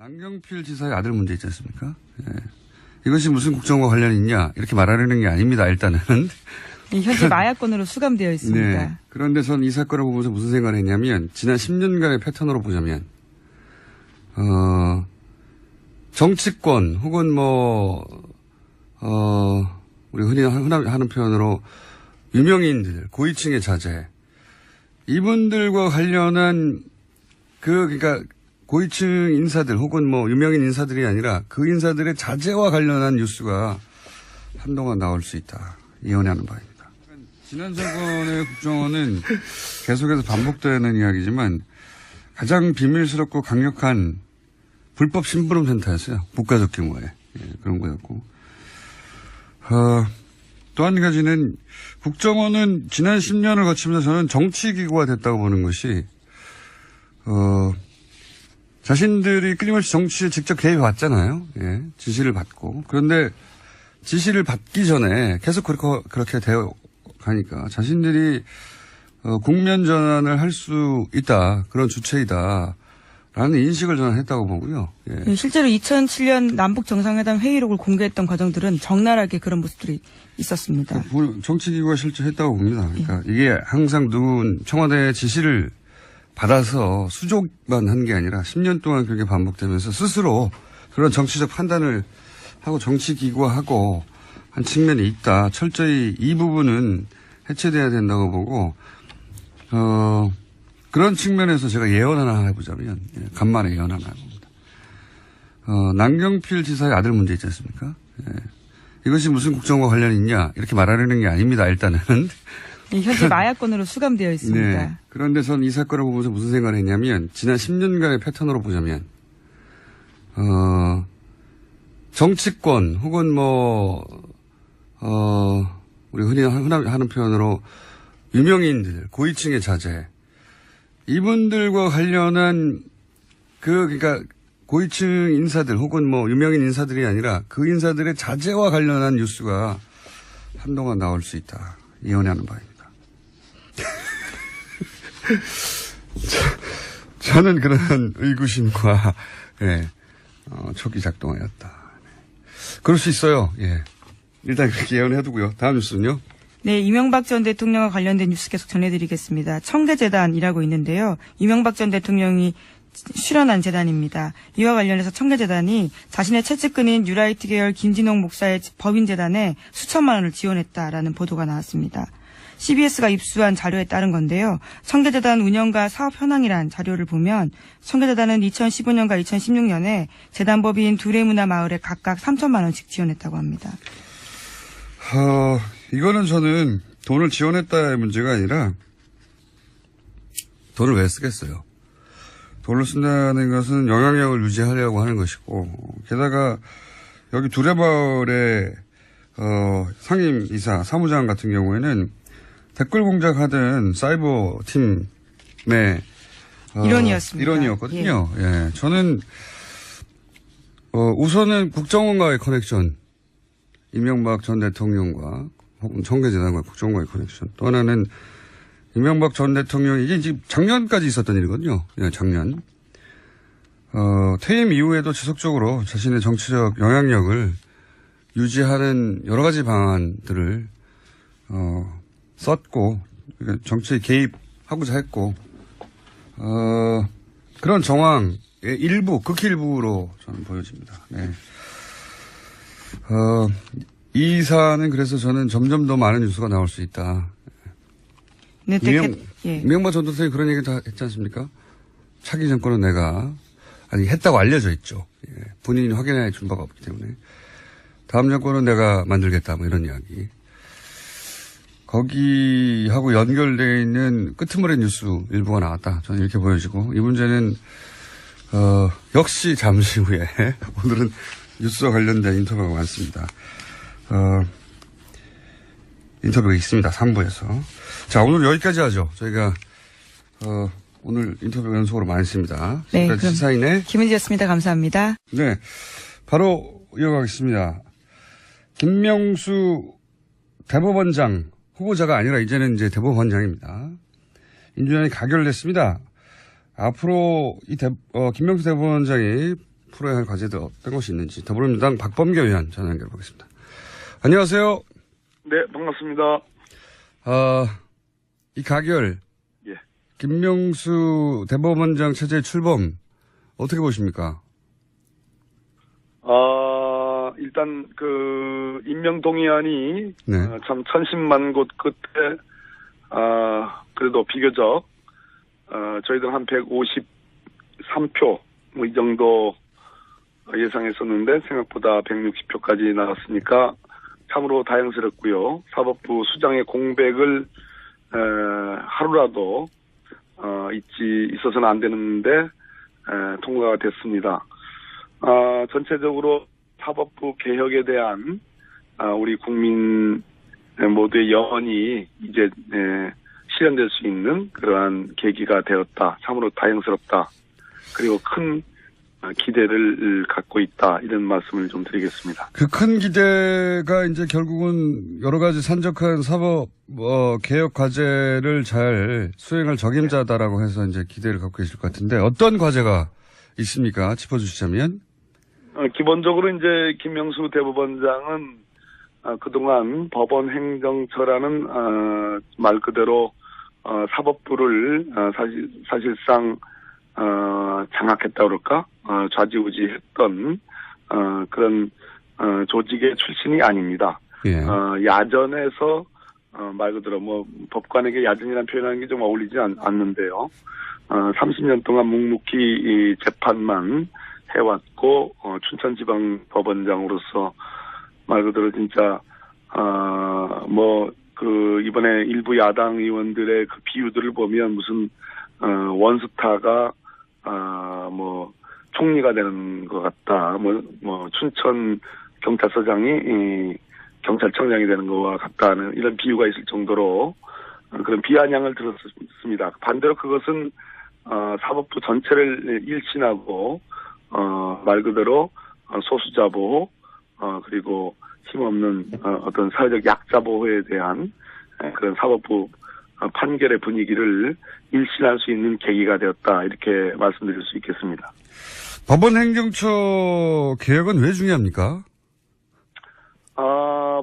남경필 지사의 아들 문제 있지 않습니까? 예. 이것이 무슨 국정과 관련이 있냐 이렇게 말하려는 게 아닙니다. 일단은. 현재 마약건으로 수감되어 있습니다. 네. 그런데 전 이 사건을 보면서 무슨 생각을 했냐면 지난 10년간의 패턴으로 보자면 정치권 혹은 우리 흔히 하는 표현으로 유명인들, 고위층의 자제 이분들과 관련한 그러니까 고위층 인사들 혹은 유명인 인사들이 아니라 그 인사들의 자제와 관련한 뉴스가 한동안 나올 수 있다. 예언하는 바입니다. 지난 정권의 국정원은 계속해서 반복되는 이야기지만 가장 비밀스럽고 강력한 불법 심부름 센터였어요. 국가적 규모의 그런 거였고. 또 한 가지는 국정원은 지난 10년을 거치면서 저는 정치기구가 됐다고 보는 것이 자신들이 끊임없이 정치에 직접 개입해 왔잖아요. 예, 지시를 받고. 그런데 지시를 받기 전에 계속 그렇게 되어 가니까 자신들이 국면 전환을 할 수 있다. 그런 주체이다. 라는 인식을 저는 했다고 보고요. 예. 실제로 2007년 남북 정상회담 회의록을 공개했던 과정들은 적나라하게 그런 모습들이 있었습니다. 정치기구가 실제 했다고 봅니다. 그러니까 이게 항상 청와대의 지시를 받아서 수족만 한 게 아니라 10년 동안 그렇게 반복되면서 스스로 그런 정치적 판단을 하고 정치기구화하고 한 측면이 있다. 철저히 이 부분은 해체돼야 된다고 보고 그런 측면에서 제가 예언 하나 해보자면 간만에 예언 하나 해봅니다. 남경필 지사의 아들 문제 있지 않습니까? 예. 이것이 무슨 국정과 관련이 있냐 이렇게 말하려는 게 아닙니다. 일단은. 현재 마약건으로 수감되어 있습니다. 네. 그런데 전 이 사건을 보면서 무슨 생각을 했냐면 지난 10년간의 패턴으로 보자면 정치권 혹은 우리 흔히 하는 표현으로 유명인들, 고위층의 자제 이분들과 관련한 그러니까 고위층 인사들 혹은 유명인 인사들이 아니라 그 인사들의 자제와 관련한 뉴스가 한동안 나올 수 있다. 예언하는 바입니다. 저는 그런 의구심과 촉이 작동하였다. 그럴 수 있어요. 예. 일단 그렇게 예언해두고요. 다음 뉴스는요. 네, 이명박 전 대통령과 관련된 뉴스 계속 전해드리겠습니다. 청계재단이라고 있는데요. 이명박 전 대통령이 출연한 재단입니다. 이와 관련해서 청계재단이 자신의 채찍근인 뉴라이트 계열 김진홍 목사의 법인재단에 수천만 원을 지원했다라는 보도가 나왔습니다. CBS가 입수한 자료에 따른 건데요. 청계재단 운영과 사업 현황이란 자료를 보면 청계재단은 2015년과 2016년에 재단법인 두레문화마을에 각각 3천만 원씩 지원했다고 합니다. 이거는 저는 돈을 지원했다의 문제가 아니라 돈을 왜 쓰겠어요. 돈을 쓴다는 것은 영향력을 유지하려고 하는 것이고 게다가 여기 두레마을의 상임이사 사무장 같은 경우에는 댓글 공작하던 사이버 팀의 일원이었습니다. 일원이었거든요. 예. 저는 우선은 국정원과의 커넥션, 이명박 전 대통령과 혹은 청계재단과 국정원과의 커넥션. 또 하나는 이명박 전 대통령이 이게 지금 작년까지 있었던 일이거든요. 예, 작년. 퇴임 이후에도 지속적으로 자신의 정치적 영향력을 유지하는 여러 가지 방안들을 썼고 정치에 개입하고자 했고 그런 정황의 일부, 극히 일부로 저는 보여집니다. 네. 이 사안은 그래서 저는 점점 더 많은 뉴스가 나올 수 있다. 네, 이명박 전 대통령이 그런 얘기 다 했지 않습니까? 차기 정권은 내가 했다고 알려져 있죠. 예. 본인이 확인해 준 바가 없기 때문에 다음 정권은 내가 만들겠다 이런 이야기. 거기하고 연결되어 있는 끄트머리 뉴스 일부가 나왔다. 저는 이렇게 보여지고 이 문제는 역시 잠시 후에 오늘은 뉴스와 관련된 인터뷰가 많습니다. 인터뷰가 있습니다. 3부에서. 자, 오늘 여기까지 하죠. 저희가 오늘 인터뷰 연속으로 많이 했습니다. 네, 그럼 시사인의 김은지였습니다. 감사합니다. 네, 바로 이어가겠습니다. 김명수 대법원장 후보자가 아니라 이제는 이제 대법원장입니다. 인준안이 가결됐습니다. 앞으로 김명수 대법원장이 풀어야 할 과제들 어떤 것이 있는지 더불어민주당 박범계 의원 전화 연결해보겠습니다. 안녕하세요. 네, 반갑습니다. 이 가결, 예. 김명수 대법원장 체제 출범 어떻게 보십니까? 일단 임명 동의안이 네. 참 천신만 곳 끝에 그래도 비교적 저희들 한 153표 뭐 이 정도 예상했었는데 생각보다 160표까지 나왔으니까 참으로 다행스럽고요. 사법부 수장의 공백을 하루라도 있어서는 안 되는데 통과가 됐습니다. 전체적으로 사법부 개혁에 대한 우리 국민 모두의 염원이 이제 실현될 수 있는 그러한 계기가 되었다. 참으로 다행스럽다. 그리고 큰 기대를 갖고 있다. 이런 말씀을 좀 드리겠습니다. 그 큰 기대가 이제 결국은 여러 가지 산적한 사법 개혁 과제를 잘 수행할 적임자다라고 해서 이제 기대를 갖고 계실 것 같은데 어떤 과제가 있습니까? 짚어주시자면. 기본적으로 이제 김명수 대법원장은 그동안 법원 행정처라는 말 그대로 사법부를 사실상 장악했다 그럴까? 좌지우지했던 그런 조직의 출신이 아닙니다. 예. 야전에서 말 그대로 뭐 법관에게 야전이라는 표현하는 게 좀 어울리지 않는데요. 30년 동안 묵묵히 이 재판만 해왔고 춘천지방법원장으로서 말 그대로 진짜 이번에 일부 야당 의원들의 그 비유들을 보면 무슨 원스타가 총리가 되는 것 같다. 춘천 경찰서장이 경찰청장이 되는 것과 같다는 이런 비유가 있을 정도로 그런 비아냥을 들었습니다. 반대로 그것은 사법부 전체를 일신하고 말 그대로 소수자 보호 그리고 힘없는 어떤 사회적 약자 보호에 대한 그런 사법부 판결의 분위기를 일신할 수 있는 계기가 되었다. 이렇게 말씀드릴 수 있겠습니다. 법원 행정처 개혁은 왜 중요합니까?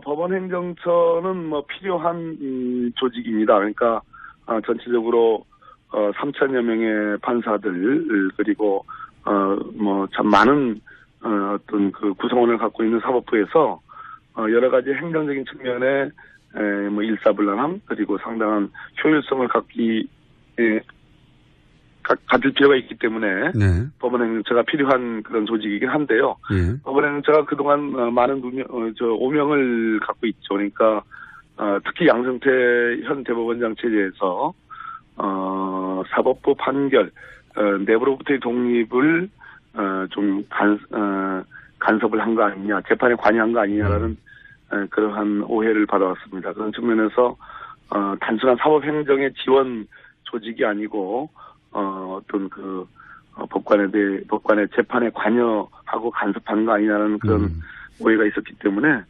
법원 행정처는 필요한 조직입니다. 그러니까 전체적으로 3천여 명의 판사들 그리고 참 많은 어떤 그 구성원을 갖고 있는 사법부에서 여러 가지 행정적인 측면에 일사불란함 그리고 상당한 효율성을 가질 필요가 있기 때문에 네. 법원 행정처가 필요한 그런 조직이긴 한데요. 예. 법원 행정처가 그동안 많은 오명을 갖고 있죠. 그러니까 특히 양승태 현 대법원장 체제에서 사법부 판결 내부로부터의 독립을 좀 간섭을 한 거 아니냐, 재판에 관여한 거 아니냐라는 그러한 오해를 받아왔습니다. 그런 측면에서 단순한 사법행정의 지원 조직이 아니고 어떤 법관의 재판에 관여하고 간섭한 거 아니냐는 그런 오해가 있었기 때문에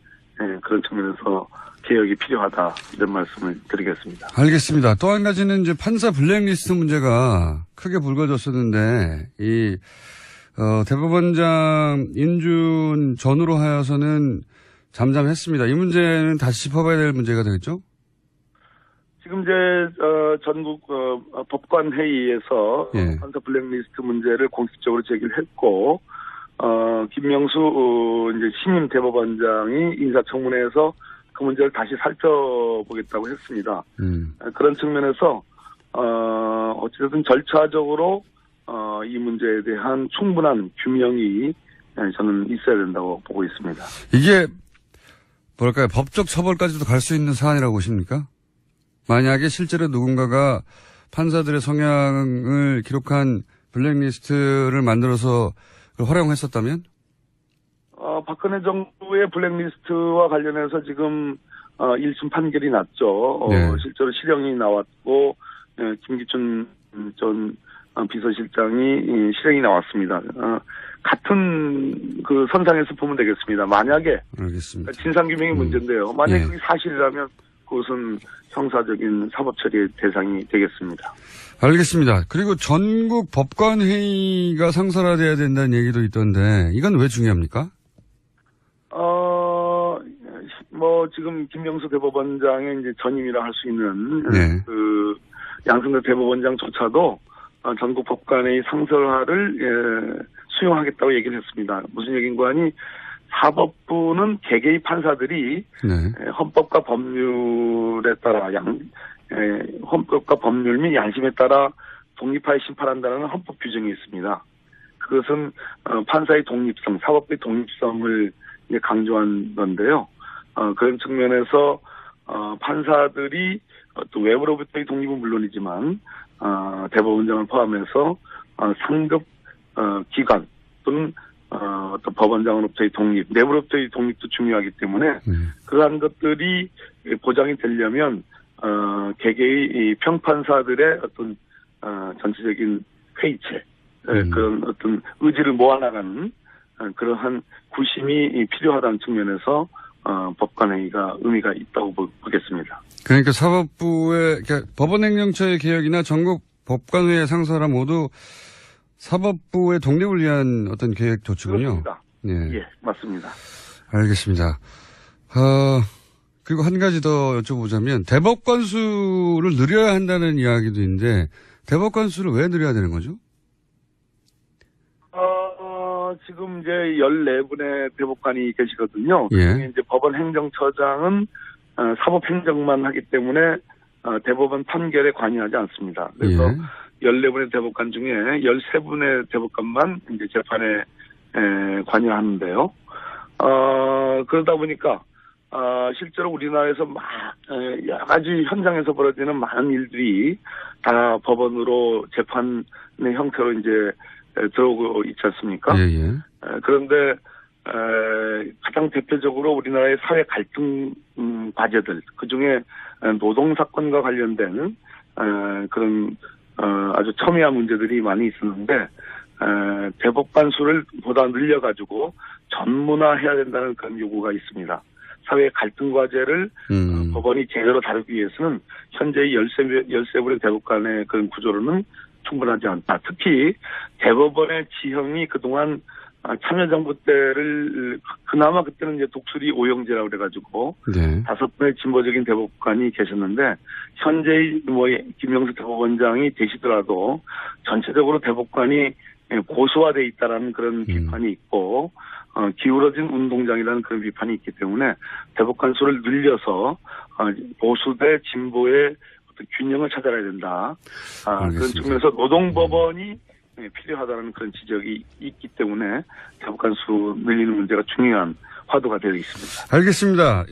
그런 측면에서 개혁이 필요하다 이런 말씀을 드리겠습니다. 알겠습니다. 또 한 가지는 이제 판사 블랙리스트 문제가 크게 불거졌었는데 이 대법원장 인준 전후로 하여서는 잠잠했습니다. 이 문제는 다시 짚어봐야 될 문제가 되겠죠? 지금 이제 전국 법관 회의에서 예. 판사 블랙리스트 문제를 공식적으로 제기를 했고 김명수 이제 신임 대법원장이 인사청문회에서 그 문제를 다시 살펴보겠다고 했습니다. 그런 측면에서 어찌됐든 절차적으로 이 문제에 대한 충분한 규명이 저는 있어야 된다고 보고 있습니다. 이게 뭐랄까요? 법적 처벌까지도 갈 수 있는 사안이라고 보십니까? 만약에 실제로 누군가가 판사들의 성향을 기록한 블랙리스트를 만들어서 그걸 활용했었다면? 박근혜 정부의 블랙리스트와 관련해서 지금 1심 판결이 났죠. 네. 실제로 실형이 나왔고 김기춘 전 비서실장이 실형이 나왔습니다. 같은 그 선상에서 보면 되겠습니다. 만약에 알겠습니다. 진상규명이 문제인데요. 만약에 예. 그게 사실이라면 그것은 형사적인 사법 처리의 대상이 되겠습니다. 알겠습니다. 그리고 전국 법관회의가 상설화돼야 된다는 얘기도 있던데 이건 왜 중요합니까? 지금 김명수 대법원장의 이제 전임이라 할 수 있는 네. 그 양승태 대법원장조차도 전국 법관회의 상설화를 수용하겠다고 얘기를 했습니다. 무슨 얘기인가 하니 사법부는 개개의 판사들이 네. 헌법과 법률에 따라 헌법과 법률 및 양심에 따라 독립하여 심판한다는 헌법 규정이 있습니다. 그것은 판사의 독립성, 사법부의 독립성을 이제 강조한 건데요. 그런 측면에서 판사들이 또 외부로부터의 독립은 물론이지만 대법원장을 포함해서 상급 기관 또는 또 법원장으로부터의 독립, 내부로부터의 독립도 중요하기 때문에 그러한 것들이 보장이 되려면 개개의 이 평판사들의 어떤 전체적인 회의체, 그런 어떤 의지를 모아나가는 그러한 구심이 필요하다는 측면에서 법관회의가 의미가 있다고 보겠습니다. 그러니까 사법부의 그러니까 법원행정처의 개혁이나 전국 법관회의 상설화 모두 사법부의 독립을 위한 어떤 계획 조치군요. 그렇습니다. 예. 예, 맞습니다. 알겠습니다. 그리고 한 가지 더 여쭤보자면 대법관 수를 늘려야 한다는 이야기도 있는데 대법관 수를 왜 늘려야 되는 거죠? 지금 이제 14분의 대법관이 계시거든요. 예. 그중에 이제 법원 행정처장은 사법 행정만 하기 때문에 대법원 판결에 관여하지 않습니다. 그래서 예. 14분의 대법관 중에 13분의 대법관만 이제 재판에 관여하는데요. 그러다 보니까 실제로 우리나라에서 여러 가지 현장에서 벌어지는 많은 일들이 다 법원으로 재판의 형태로 이제 들어오고 있지 않습니까? 예. 그런데 가장 대표적으로 우리나라의 사회 갈등 과제들, 그중에 노동사건과 관련된 그런 아주 첨예한 문제들이 많이 있었는데 대법관 수를 보다 늘려가지고 전문화해야 된다는 그런 요구가 있습니다. 사회 갈등 과제를 법원이 제대로 다루기 위해서는 현재의 13분의 대법관의 그런 구조로는 충분하지 않다. 특히 대법원의 지형이 그동안 참여정부 때를 그나마 그때는 이제 독수리 오영제라고 그래가지고 네. 5분의 진보적인 대법관이 계셨는데 현재의 김명수 대법원장이 되시더라도 전체적으로 대법관이 고수화돼 있다라는 그런 비판이 있고 기울어진 운동장이라는 그런 비판이 있기 때문에 대법관 수를 늘려서 보수 대 진보의 어떤 균형을 찾아야 된다. 그런 측면에서 노동법원이 필요하다는 그런 지적이 있기 때문에 대법관 수 늘리는 문제가 중요한 화두가 되어 있습니다. 알겠습니다.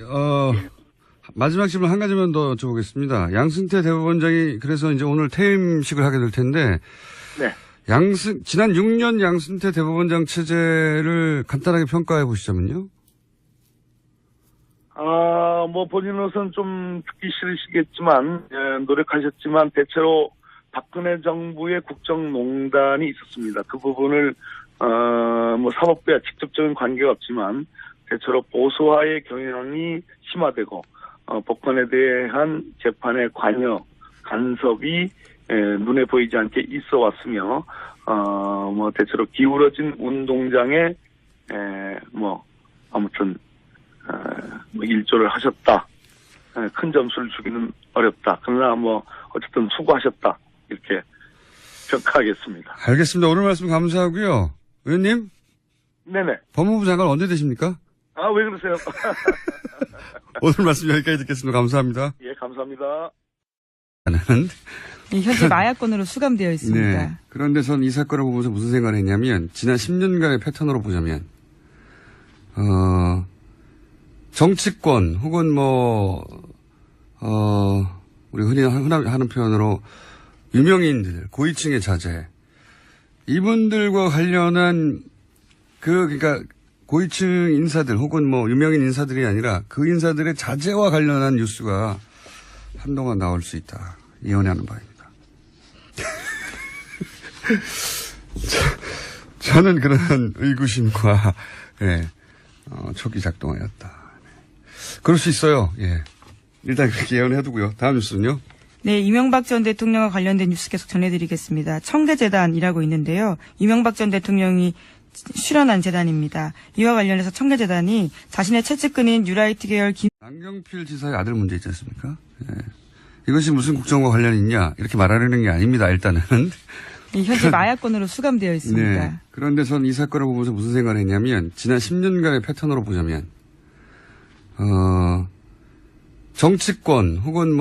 마지막 질문 한 가지만 더 여쭤보겠습니다. 양승태 대법원장이 그래서 이제 오늘 퇴임식을 하게 될 텐데 네. 지난 6년 양승태 대법원장 체제를 간단하게 평가해 보시자면요. 본인으로서는 좀 듣기 싫으시겠지만, 노력하셨지만, 대체로 박근혜 정부의 국정농단이 있었습니다. 그 부분을, 사법부와 직접적인 관계가 없지만, 대체로 보수화의 경향이 심화되고, 법관에 대한 재판의 관여, 간섭이, 눈에 보이지 않게 있어 왔으며, 대체로 기울어진 운동장에, 아무튼, 일조를 하셨다. 큰 점수를 주기는 어렵다. 그러나 어쨌든 수고하셨다. 이렇게 평가하겠습니다. 알겠습니다. 오늘 말씀 감사하고요. 의원님? 네네. 법무부 장관 언제 되십니까? 왜 그러세요? 오늘 말씀 여기까지 듣겠습니다. 감사합니다. 예, 감사합니다. 현재 마약건으로 수감되어 있습니다. 네. 그런데 전 이 사건을 보면서 무슨 생각을 했냐면 지난 10년간의 패턴으로 보자면 정치권 혹은 우리 흔히 하는 표현으로 유명인들, 고위층의 자제 이분들과 관련한 그러니까 고위층 인사들 혹은 유명인 인사들이 아니라 그 인사들의 자제와 관련한 뉴스가 한동안 나올 수 있다. 예언하는 바입니다. 저는 그런 의구심과 초기 작동하였다. 그럴 수 있어요. 예. 일단 그렇게 예언해두고요. 다음 뉴스는요. 네, 이명박 전 대통령과 관련된 뉴스 계속 전해드리겠습니다. 청계재단이라고 있는데요. 이명박 전 대통령이 출연한 재단입니다. 이와 관련해서 청계재단이 자신의 채찍근인 뉴라이트 계열 남경필 지사의 아들 문제 있지 않습니까? 예. 이것이 무슨 국정과 관련이 있냐 이렇게 말하려는 게 아닙니다. 일단은. 현재 마약건으로 수감되어 있습니다. 네. 그런데 전 이 사건을 보면서 무슨 생각을 했냐면 지난 10년간의 패턴으로 보자면 정치권 혹은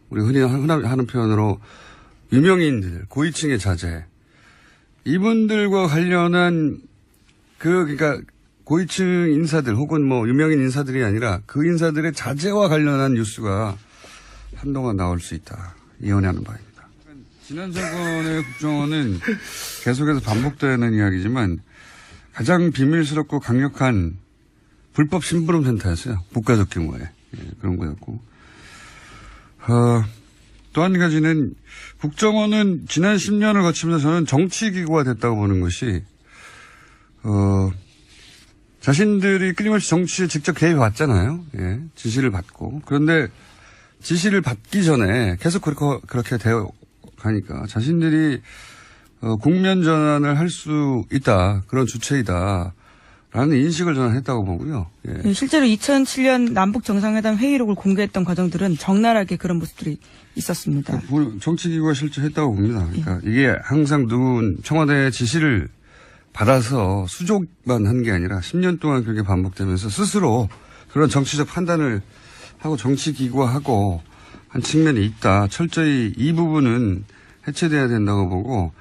우리 흔히 하는 표현으로 유명인들, 고위층의 자제 이분들과 관련한 그러니까 고위층 인사들 혹은 유명인 인사들이 아니라 그 인사들의 자제와 관련한 뉴스가 한동안 나올 수 있다. 예언하는 바입니다. 지난 정권의 국정원은 계속해서 반복되는 이야기지만 가장 비밀스럽고 강력한 불법 심부름 센터였어요. 국가적 규모의 그런 거였고 또 한 가지는 국정원은 지난 10년을 거치면서 저는 정치기구가 됐다고 보는 것이 자신들이 끊임없이 정치에 직접 개입해 왔잖아요. 예, 지시를 받고. 그런데 지시를 받기 전에 계속 그렇게 되어 가니까 자신들이 국면 전환을 할 수 있다. 그런 주체이다. 라는 인식을 저는 했다고 보고요. 예. 실제로 2007년 남북 정상회담 회의록을 공개했던 과정들은 적나라하게 그런 모습들이 있었습니다. 정치기구가 실제 했다고 봅니다. 그러니까 이게 항상 누군 청와대의 지시를 받아서 수족만 한 게 아니라 10년 동안 그렇게 반복되면서 스스로 그런 정치적 판단을 하고 정치기구화하고 한 측면이 있다. 철저히 이 부분은 해체돼야 된다고 보고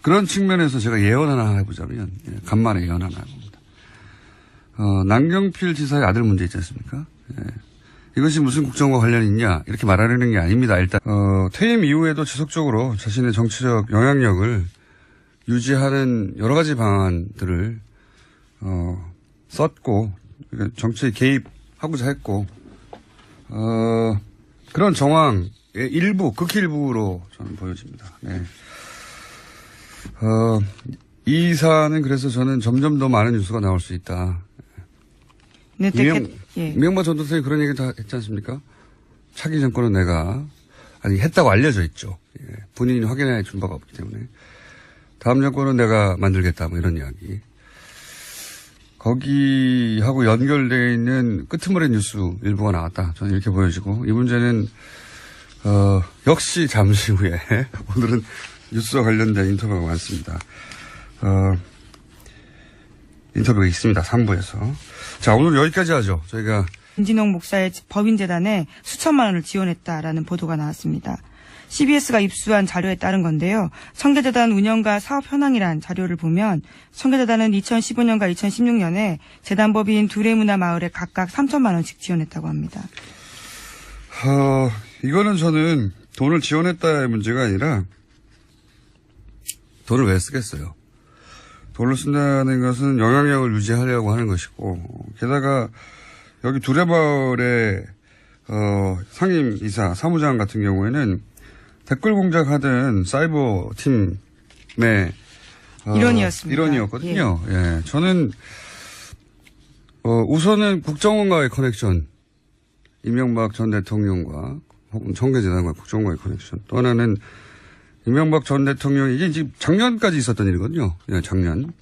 그런 측면에서 제가 예언 하나 해보자면 간만에 예언 하나 해봅니다. 남경필 지사의 아들 문제 있지 않습니까? 예. 이것이 무슨 국정과 관련이 있냐 이렇게 말하려는 게 아닙니다. 일단 퇴임 이후에도 지속적으로 자신의 정치적 영향력을 유지하는 여러 가지 방안들을 썼고 정치에 개입하고자 했고 그런 정황의 일부 극히 일부로 저는 보여집니다. 네. 이 사안은 그래서 저는 점점 더 많은 뉴스가 나올 수 있다. 네, 이명박 전 대통령이 그런 얘기 다 했지 않습니까? 차기 정권은 했다고 알려져 있죠. 예. 본인이 확인해 준 바가 없기 때문에. 다음 정권은 내가 만들겠다, 이런 이야기. 거기하고 연결되어 있는 끄트머리 뉴스 일부가 나왔다. 저는 이렇게 보여지고, 이 문제는, 역시 잠시 후에, 오늘은 뉴스와 관련된 인터뷰가 많습니다. 인터뷰가 있습니다. 3부에서. 자, 오늘 여기까지 하죠. 저희가. 김진홍 목사의 법인재단에 수천만 원을 지원했다라는 보도가 나왔습니다. CBS가 입수한 자료에 따른 건데요. 청계재단 운영과 사업 현황이란 자료를 보면 청계재단은 2015년과 2016년에 재단법인 두레문화 마을에 각각 3천만 원씩 지원했다고 합니다. 이거는 저는 돈을 지원했다의 문제가 아니라 돈을 왜 쓰겠어요? 돈을 쓴다는 것은 영향력을 유지하려고 하는 것이고, 게다가 여기 두레마을의 상임이사 사무장 같은 경우에는 댓글 공작하던 사이버 팀의 일원이었거든요. 예. 저는 우선은 국정원과의 커넥션, 이명박 전 대통령과 혹은 청계재단과 국정원과의 커넥션. 또 하나는 이명박 전 대통령이 이게 지금 작년까지 있었던 일이거든요. 예, 작년.